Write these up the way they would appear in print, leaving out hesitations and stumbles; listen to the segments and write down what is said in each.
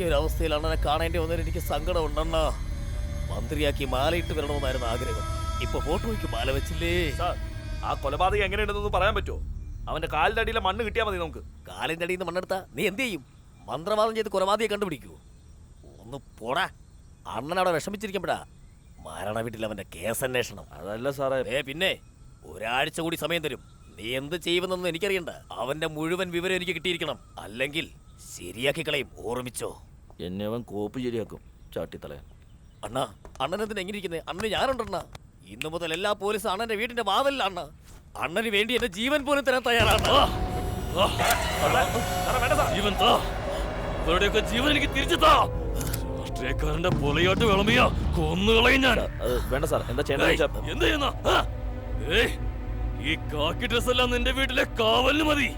ഒരു അവസ്ഥയിൽ അണ്ണനെ കാണേണ്ടി വന്നതിൽ എനിക്ക് സങ്കടം ഉണ്ടെണ്ണ. മന്ത്രിയാക്കി മാലയിട്ട് വരണമെന്നായിരുന്നു ആഗ്രഹം. ഇപ്പൊ ഫോട്ടോയ്ക്ക് മാല വെച്ചില്ലേ. ആ കൊലപാതകം എങ്ങനെയുണ്ടെന്ന് പറയാൻ പറ്റുമോ? അവന്റെ കാലിന്റെ അടിയിലെ മണ്ണ് കിട്ടിയാൽ മതി നമുക്ക്. കാലിന്റെ അടിയിൽ നിന്ന് മണ്ണെടുത്താ നീ എന്ത് ചെയ്യും? മന്ത്രവാദം ചെയ്ത് കൊലപാതകയെ കണ്ടുപിടിക്കൂ. ഒന്ന് പോടാ. അണ്ണൻ അവിടെ വിഷമിച്ചിരിക്കുമ്പോഴാ മരണ വീട്ടിൽ അവന്റെ കേസന്വേഷണം. അതല്ല സാറേ. പിന്നെ ഒരാഴ്ച കൂടി സമയം തരും. നീ എന്ത് ചെയ്യുമെന്നൊന്നും എനിക്കറിയണ്ട. അവന്റെ മുഴുവൻ വിവരം എനിക്ക് കിട്ടിയിരിക്കണം. അല്ലെങ്കിൽ ശരിയാക്കി കളയും. ഓർമ്മിച്ചോ? എന്നെ അവൻ കോപ്പ് ശരിയാക്കും ചാട്ടിത്തലയാൻ. അണ്ണാ, അണ്ണനെന്തിനാ എങ്ങനെ ഇരിക്കുന്നേ? അണ്ണന് ഞാനുണ്ടണ്ണ. ഇന്നു മുതൽ എല്ലാ പോലീസും അണ്ണന്റെ വീടിന്റെ വാതിലാണ്. അണ്ണന് വേണ്ടി എന്റെ ജീവൻ പോലും തരാൻ തയ്യാറാണ്. ജീവൻ എനിക്ക് തിരിച്ചു താ. രാഷ്ട്രീയക്കാരന്റെ പൊലയോട്ട് വിളമ്പിയ കൊന്നുകളയും ഞാൻ. വേണ്ട സാർ, എന്താ ചെയ്യണ്ട? എന്ത് ചെയ്യുന്ന? ഈ കാക്കി ഡ്രസ് എല്ലാം നിന്റെ വീട്ടിലെ കാവലിന് മതി.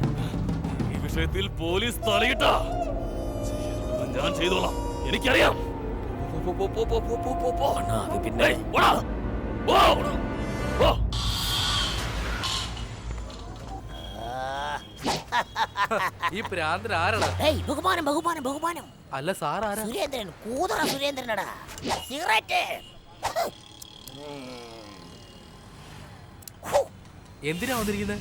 ഈ വിഷയത്തിൽ പോലീസ് തലയിട്ട ഞാൻ ചെയ്തോളാം. എനിക്കറിയാം. പിന്നെ ഈ പ്രാന്തൻ ആരാടാ? ബഹുമാനം ബഹുമാനം ബഹുമാനം. അല്ല സാർ ആരാ? സുരേന്ദ്രൻ, കൂതറ സുരേന്ദ്രനടാ. സിഗരറ്റ് എന്തിനാ വന്നിരിക്കുന്നത്?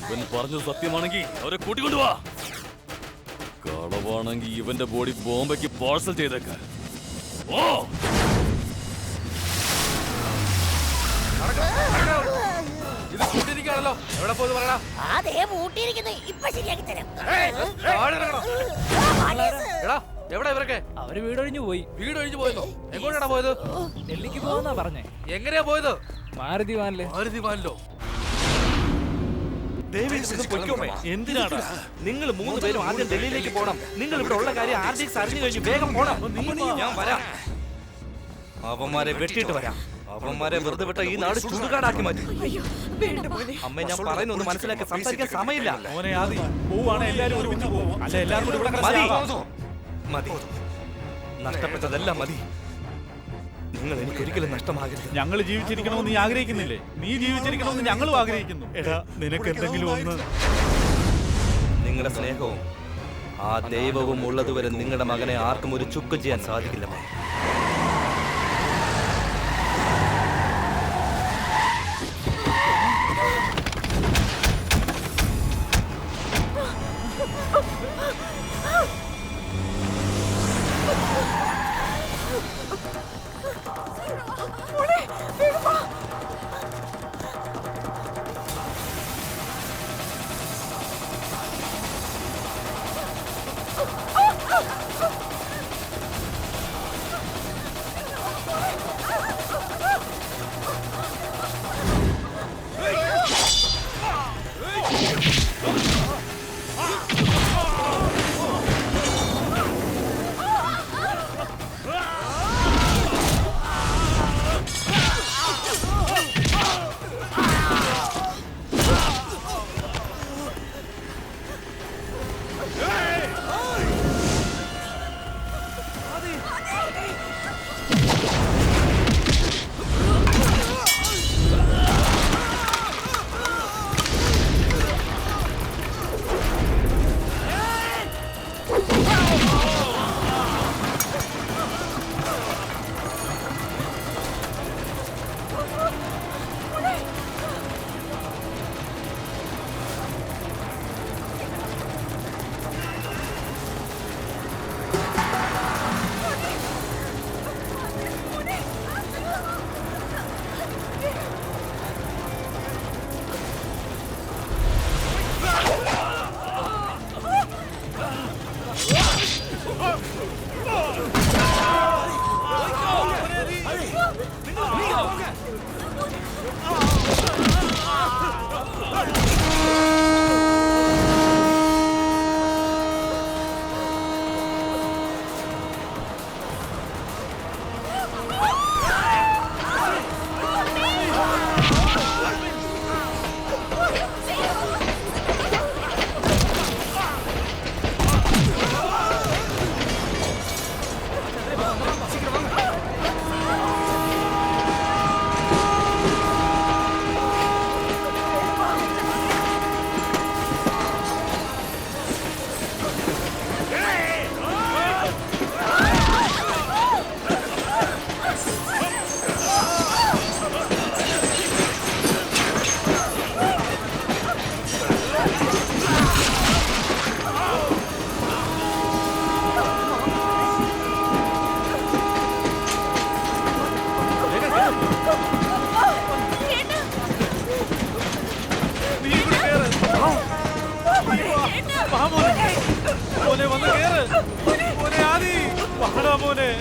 ഇവൻ പറഞ്ഞത് സത്യമാണെങ്കിൽ അവരെ കൂട്ടിക്കൊണ്ടുവാ. കളവാണെങ്കിൽ ഇവന്റെ ബോഡി ബോംബെക്ക് പാഴ്സൽ ചെയ്തേക്ക. ഓ ഇത് കൂട്ടിരിക്കാണല്ലോ. എവിടെ പോയത് പറയടാ. അതേ മൂട്ടിയിരിക്കുന്നു. ഇപ്പൊ ശരിയാക്കി തരാം. എടാ, എവിടെ ഇവരൊക്കെ? അവര് വീടൊഴിഞ്ഞു പോയി. വീടൊഴിഞ്ഞു പോയതോ? എങ്ങോട്ടാണ് പോയത്? ഡൽഹിക്ക് പോവാന്നാ പറഞ്ഞേ. എങ്ങനെയാ പോയത്? മാരുതി വാനില്. മാരുതി വാനിലോ? എന്തിനാണ് നിങ്ങൾ 3 പേരും ആദ്യം ഡൽഹിയിലേക്ക് പോകണം? നിങ്ങൾ ഇവിടെ ഉള്ള കാര്യം ആർജിക്സ് അറിഞ്ഞു കഴിഞ്ഞു. വേഗം പോണം. ഞാൻ വരാം. അവന്മാരെ വെട്ടിയിട്ട് വരാം. അവന്മാരെ വെറുതെ വിട്ട ഈ നാട് ചുടുകാടാക്കി മാറ്റി. അമ്മ, ഞാൻ പറയുന്നൊന്ന് മനസ്സിലാക്കി സംസാരിക്കാൻ സമയമില്ല. മതി, നഷ്ടപ്പെട്ടതെല്ലാം മതി. നിങ്ങൾ എനിക്കൊരിക്കലും നഷ്ടമാകരുത്. ഞങ്ങൾ ജീവിച്ചിരിക്കണമെന്ന് നീ ആഗ്രഹിക്കുന്നില്ലേ? നീ ജീവിച്ചിരിക്കണമെന്ന് ഞങ്ങളും ആഗ്രഹിക്കുന്നു. എടാ, നിനക്ക് എന്തെങ്കിലും ഒന്ന്. നിങ്ങളുടെ സ്നേഹവും ആ ദൈവവും ഉള്ളതുവരെ നിങ്ങളുടെ മകനെ ആർക്കും ഒരു ചുക്കും ചെയ്യാൻ സാധിക്കില്ല. മോനെ ആദി വാടാ മോനെ.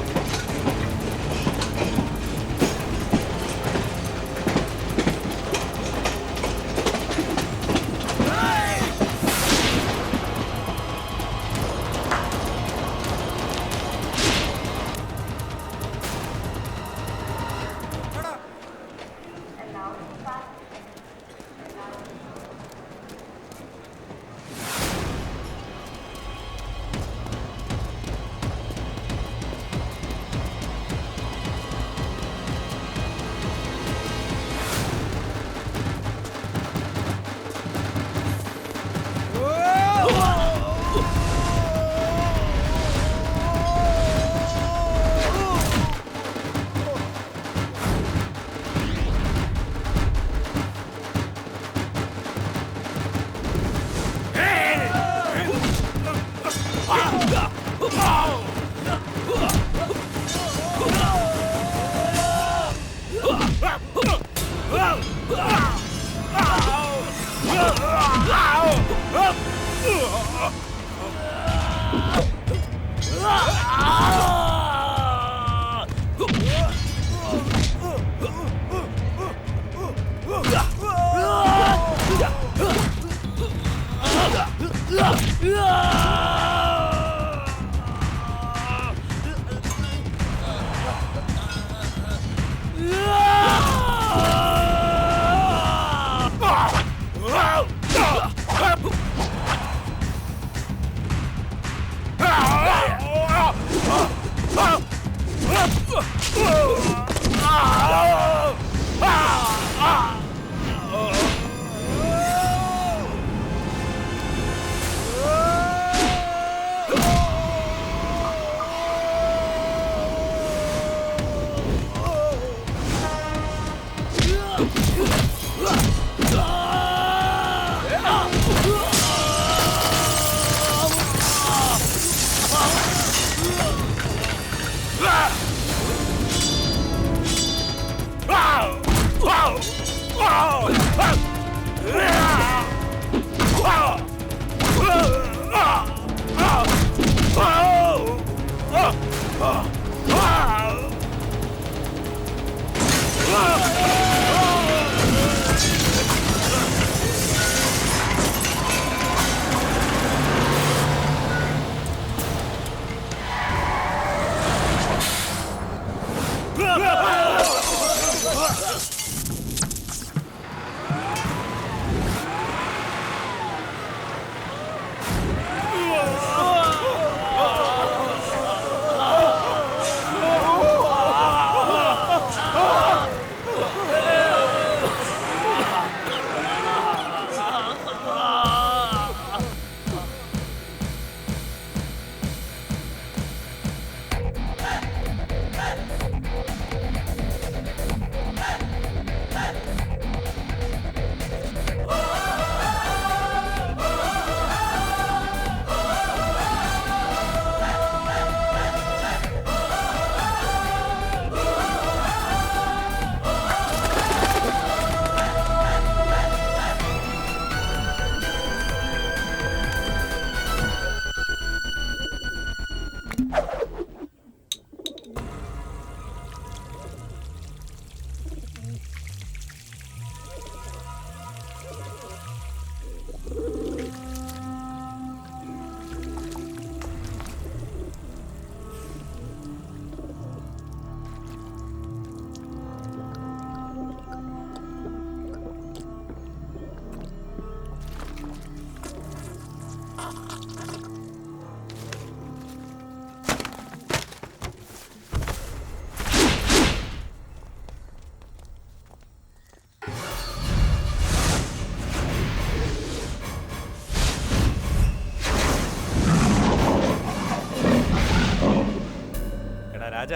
രാജ,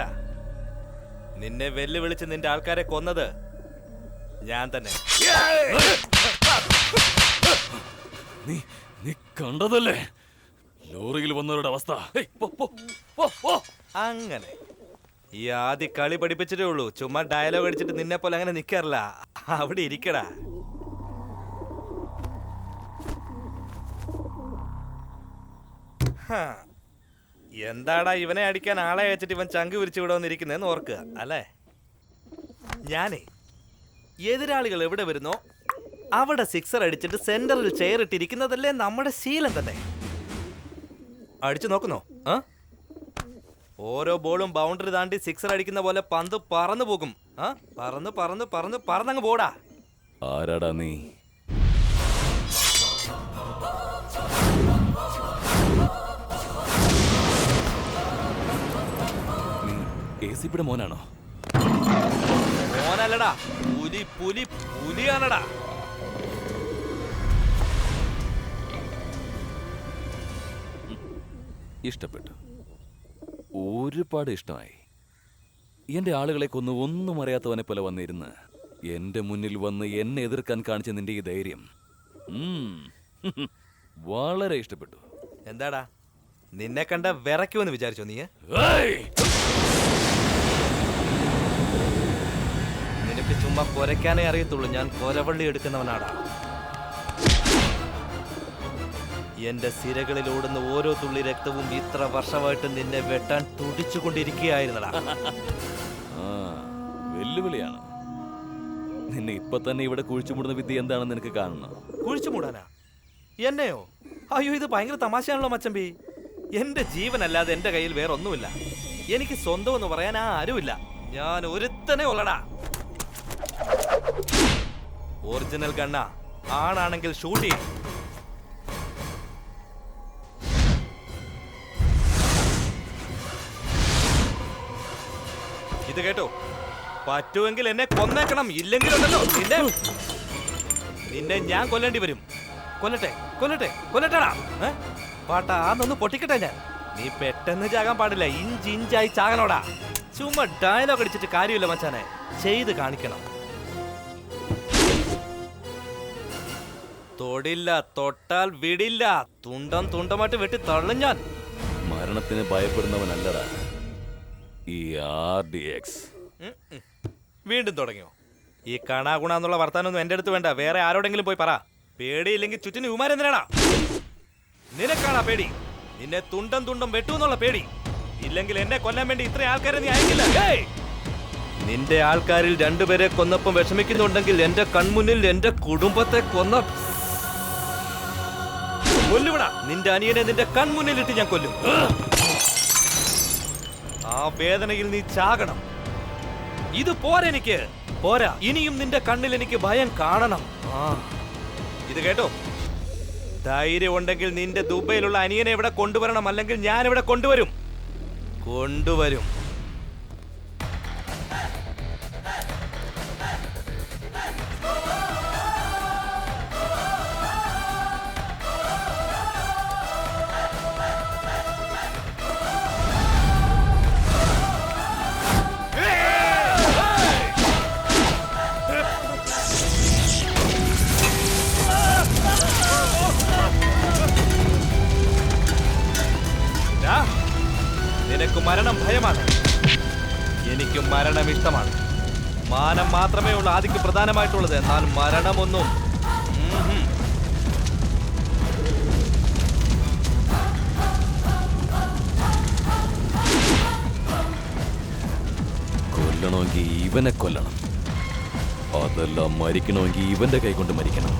നിന്നെ വെല്ലുവിളിച്ച് നിന്റെ ആൾക്കാരെ കൊന്നത് ഞാൻ തന്നെ. നീ കണ്ടതല്ലേ ലോറിയിൽ വന്നവരുടെ അവസ്ഥ? അങ്ങനെ ഈ ആദ്യ കളി പഠിപ്പിച്ചിട്ടേ ഉള്ളൂ. ചുമ്മാ ഡയലോഗ് അടിച്ചിട്ട് നിന്നെ പോലെ അങ്ങനെ നിക്കാറില്ല. അവിടെ ഇരിക്കടാ. എന്താടാ ഇവനെ അടിക്കാൻ ആളെ അയച്ചിട്ട് ഇവൻ ചങ്ക് വിരിച്ചു ഇവിടെ വന്നിരിക്കുന്നതെന്ന് ഓർക്കുക അല്ലേ? ഞാനേ എതിരാളികൾ എവിടെ വരുന്നോ അവിടെ സിക്സർ അടിച്ചിട്ട് സെന്ററിൽ ചെയർ ഇട്ടിരിക്കുന്നതല്ലേ നമ്മുടെ ശീലം തന്നെ. അടിച്ചു നോക്കുന്നോ? ഓരോ ബോളും ബൗണ്ടറി താണ്ടി സിക്സർ അടിക്കുന്ന പോലെ പന്ത് പറന്നു പോകും. പറന്ന് പറന്ന് പറന്ന് പറന്നങ്ങ് പോടാ. ആരാടാ നീ? എസിപിയുടെ മോനാണോ? മോനല്ലടാ, പുലി പുലി പുലിയാണടാ. ഇഷ്ടപ്പെട്ടു, ഒരുപാട് ഇഷ്ടമായി. എന്റെ ആളുകളെ കൊന്ന് ഒന്നും അറിയാത്തവനെ പോലെ വന്നിരുന്ന് എന്റെ മുന്നിൽ വന്ന് എന്നെ എതിർക്കാൻ കാണിച്ച നിന്റെ ഈ ധൈര്യം വളരെ ഇഷ്ടപ്പെട്ടു. എന്താടാ നിന്നെ കണ്ട വിറയ്ക്കുമെന്ന് വിചാരിച്ചോ നീ? നിനക്ക് ചുമ്മാ കൊരയ്ക്കാനേ അറിയത്തുള്ളൂ. ഞാൻ കൊരവള്ളി എടുക്കുന്നവനാടാ. എന്റെ സിരകളിൽ ഓടുന്ന ഓരോ തുള്ളി രക്തവും ഇത്ര വർഷമായിട്ട് നിന്നെ വെട്ടാൻ തുടിച്ചുകൊണ്ടിരിക്കുകയായിരുന്നടാ. വെല്ലുവിളിയാണ്. നിന്നെ ഇപ്പൊ തന്നെ ഇവിടെ കുഴിച്ചുമൂടുന്ന വിദ്യ എന്താണെന്ന് നിനക്ക് കാണണം. കുഴിച്ചുമൂടാനാ? എന്നെയോ? അയ്യോ, ഇത് ഭയങ്കര തമാശയാണല്ലോ മച്ചമ്പി. എന്റെ ജീവനല്ലാതെ എന്റെ കയ്യിൽ വേറെ ഒന്നുമില്ല. എനിക്ക് സ്വന്തം എന്ന് പറയാൻ ആരുമില്ല. ഞാൻ ഒരുത്തനെ ഉള്ളടാ. ഒറിജിനൽ ഗണ്ണ. ആണാണെങ്കിൽ ഷൂട്ട് ചെയ്യും. ഇത് കേട്ടോ, പറ്റുമെങ്കിൽ എന്നെ കൊന്നേക്കണം. ഇല്ലെങ്കിലുണ്ടല്ലോ നിന്നെ ഞാൻ കൊല്ലേണ്ടി വരും. കൊല്ലട്ടെ കൊല്ലട്ടെ കൊല്ലട്ടടാ. പാട്ടാ അതൊന്ന് പൊട്ടിക്കട്ടെ ഞാൻ. നീ പെട്ടെന്ന് ചാകാൻ പാടില്ല. ഇഞ്ച് ഇഞ്ചായി ചാകണോടാ. ചുമ്മാ ഡയലോഗ് അടിച്ചിട്ട് കാര്യമില്ല മച്ചാനെ, ചെയ്ത് കാണിക്കണം. തൊടില്ല, തൊട്ടാൽ വിടില്ല. തുണ്ടം തുണ്ടമായിട്ട് വെട്ടി തള്ളും ഞാൻ. മരണത്തിന് ഭയപ്പെടുന്നവനല്ലടാ ഈ RDX. വീണ്ടും തുടങ്ങിയോ? ഈ കണാഗുണ എന്നുള്ള വർത്താനൊന്നും എന്റെ അടുത്ത് വേണ്ട. വേറെ ആരോടെങ്കിലും പോയി പറ. പേടിയില്ലെങ്കിൽ ചുറ്റിന് ഉമാരെന്തിനാടാ? നിനക്കാണാ പേടി? നിന്നെ തുണ്ടം തുണ്ടം വെട്ടൂന്നുള്ള പേടി? ഇല്ലെങ്കിൽ എന്നെ കൊല്ലാൻ വേണ്ടി ഇത്ര ആൾക്കാരെ നീ അയക്കില്ല. നിന്റെ ആൾക്കാരിൽ രണ്ടുപേരെ കൊന്നപ്പം വിഷമിക്കുന്നുണ്ടെങ്കിൽ എന്റെ കൺമുന്നിൽ എന്റെ കുടുംബത്തെ കൊല്ലുവിടാ. നിന്റെ അനിയനെ നിന്റെ കൺമുന്നിലിട്ട് ഞാൻ കൊല്ലും. ആ വേദനയിൽ നീ ചാകണം. ഇത് പോരാ, എനിക്ക് പോരാ. ഇനിയും നിന്റെ കണ്ണിൽ എനിക്ക് ഭയം കാണണം. ഇത് കേട്ടോ, ധൈര്യം ഉണ്ടെങ്കിൽ നിന്റെ ദുബൈയിലുള്ള അനിയനെ ഇവിടെ കൊണ്ടുവരണം. അല്ലെങ്കിൽ ഞാൻ ഇവിടെ കൊണ്ടുവരും. നിനക്ക് മരണം ഭയമാണ്, എനിക്ക് മരണം ഇഷ്ടമാണ്. മാനം മാത്രമേ ഉള്ളൂ ആദിക്ക് പ്രധാനമായിട്ടുള്ളത്. എന്നാൽ മരണമൊന്നും കൊല്ലണമെങ്കിൽ ഇവനെ കൊല്ലണം. അതെല്ലാം മരിക്കണമെങ്കിൽ ഇവന്റെ കൈ കൊണ്ട് മരിക്കണം.